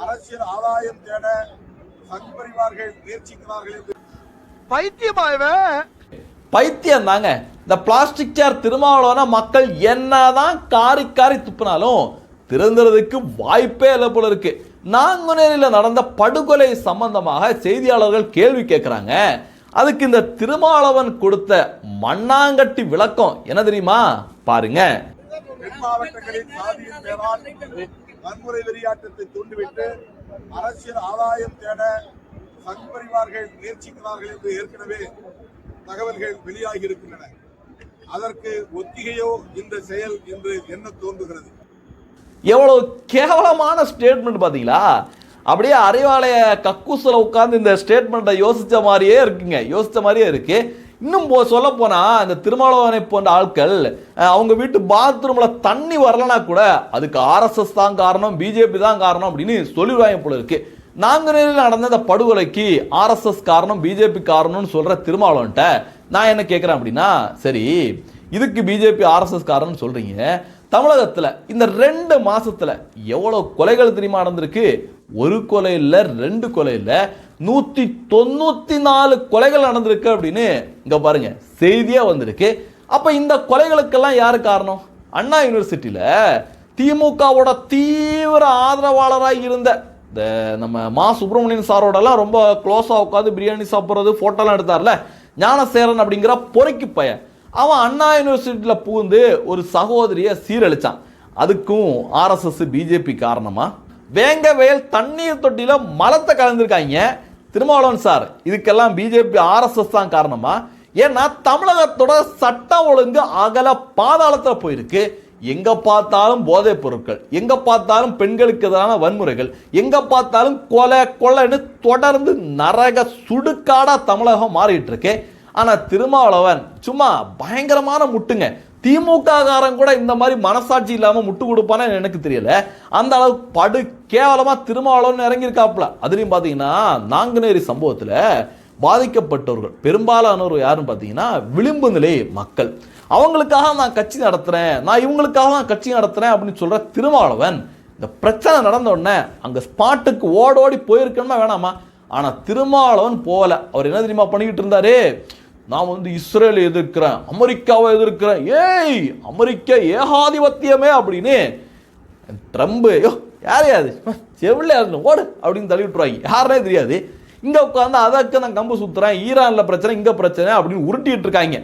அரசியல் ஆதாயம் தேட சங் பரிவார்கள் முயற்சிக்கிறார்கள் என்று பைத்தியம் தாங்க. இந்த பிளாஸ்டிக் சேர் திருமாவளவன மக்கள் என்னதான் காரி காரி துப்புனாலும் திறந்துறதுக்கு வாய்ப்பே இல்லை போல இருக்கு. நாங்குநேரியில் நடந்த படுகொலை சம்பந்தமாக செய்தியாளர்கள் கேள்வி கேட்கிறாங்க. அதுக்கு இந்த திருமாவளவன் கொடுத்த மண்ணாங்கட்டி விளக்கம் என்ன தெரியுமா? பாருங்க. தென் மாவட்டங்களில் சாதியின் பேரால் வன்முறை வெறியாட்டத்தை தூண்டிவிட்டு அரசியல் ஆதாயம் தேட சங் பரிவார்கள் முயற்சிக்கிறார்கள் என்று ஏற்கனவே தகவல்கள் வெளியாகி இருக்கின்றன. அதற்கு ஒத்திகையோ இந்த செயல் என்று என்ன தோன்றுகிறது? எவ்வளவு கேவலமான ஸ்டேட்மெண்ட் பாத்தீங்களா? அப்படியே அறிவாலய கக்கூசில் உட்கார்ந்து இந்த ஸ்டேட்மெண்ட்டை யோசிச்ச மாதிரியே இருக்கு. இன்னும் சொல்ல போனா இந்த திருமாவளவனை போன்ற ஆட்கள் அவங்க வீட்டு பாத்ரூம்ல தண்ணி வரலனா கூட அதுக்கு RSS தான் காரணம், பிஜேபி தான் காரணம் அப்படின்னு சொல்லிடுவாங்க போல இருக்கு. நாங்குநேரில் நடந்த இந்த படுகொலைக்கு RSS காரணம், பிஜேபி காரணம்னு சொல்ற திருமாவளவன்ட்ட நான் என்ன கேட்கிறேன் அப்படின்னா, சரி இதுக்கு பிஜேபி RSS காரணம்னு சொல்றீங்க, தமிழகத்துல இந்த 2 மாசத்துல எவ்வளவு கொலைகள் தெரியுமா நடந்திருக்கு? ஒரு கொலை இல்ல, 2 கொலை இல்ல, 194 கொலைகள் நடந்திருக்கு அப்படின்னு இங்க பாருங்க செய்தியா வந்திருக்கு. அப்ப இந்த கொலைகளுக்கெல்லாம் யாரு காரணம்? அண்ணா யூனிவர்சிட்டியில திமுகவோட தீவிர ஆதரவாளராக இருந்த இந்த நம்ம மா சுப்பிரமணியன் சாரோடலாம் ரொம்ப க்ளோஸா உட்காந்து பிரியாணி சாப்பிட்றது போட்டோலாம் எடுத்தார்ல ஞானசேரன் அப்படிங்கிற பொறுக்கி பையன், அவன் அண்ணா யூனிவர்சிட்டியில் பூந்து ஒரு சகோதரியை சீரழிச்சான். அதுக்கும் RSS பிஜேபி காரணமா? வேங்கவேல் தண்ணீர் தொட்டியில மலத்தை கலந்துருக்காங்க திருமாவளவன் சார், இதுக்கெல்லாம் பிஜேபி RSS தான் காரணமா? ஏன்னா தமிழகத்தோட சட்டம் ஒழுங்கு அகல பாதாளத்தில் போயிருக்கு. எங்க பார்த்தாலும் போதைப் பொருட்கள், எங்க பார்த்தாலும் பெண்களுக்கு எதிரான வன்முறைகள், எங்க பார்த்தாலும் கொலைன்னு தொடர்ந்து நரக சுடுகாடா தமிழகம் மாறிட்டு இருக்கு. ஆனா திருமாவளவன் சும்மா பயங்கரமான முட்டுங்க. திமுக காரன் கூட இந்த மாதிரி மனசாட்சி இல்லாம முட்டு கொடுப்பானே எனக்கு தெரியல. அந்த அளவுக்கு படு கேவலமா திருமாவளவன் இறங்கியிருக்காப்புல. அதுலயும் பாத்தீங்கன்னா நாங்குநேரி சம்பவத்துல பாதிக்கப்பட்டவர்கள் பெரும்பாலானோர் யாருன்னு பாத்தீங்கன்னா விளிம்பு நிலை மக்கள். அவங்களுக்காக நான் கட்சி நடத்துறேன், நான் இவங்களுக்காக தான் கட்சி நடத்துறேன் அப்படின்னு சொல்ற திருமாவளவன் இந்த பிரச்சனை நடந்த உடனே அங்க ஸ்பாட்டுக்கு ஓடோடி போயிருக்கணுமா வேணாமா? ஆனா திருமாவளவன் போகல. அவர் என்ன தெரியுமா பண்ணிக்கிட்டு இருந்தாரு? நான் இஸ்ரேலை எதிர்க்கிறேன், அமெரிக்காவை எதிர்க்கிறேன், ஏய் அமெரிக்க ஏகாதிபத்தியமே அப்படின்னு ட்ரம்ப் யாரையாது செவிலில் ஓடு அப்படின்னு தள்ளி விட்டுருவாங்க, யாருனே தெரியாது. இங்க உட்காந்து அதற்கு நான் கம்பு சுத்துறேன், ஈரான்ல பிரச்சனை, இங்க பிரச்சனை அப்படின்னு உருட்டிட்டு இருக்காங்க.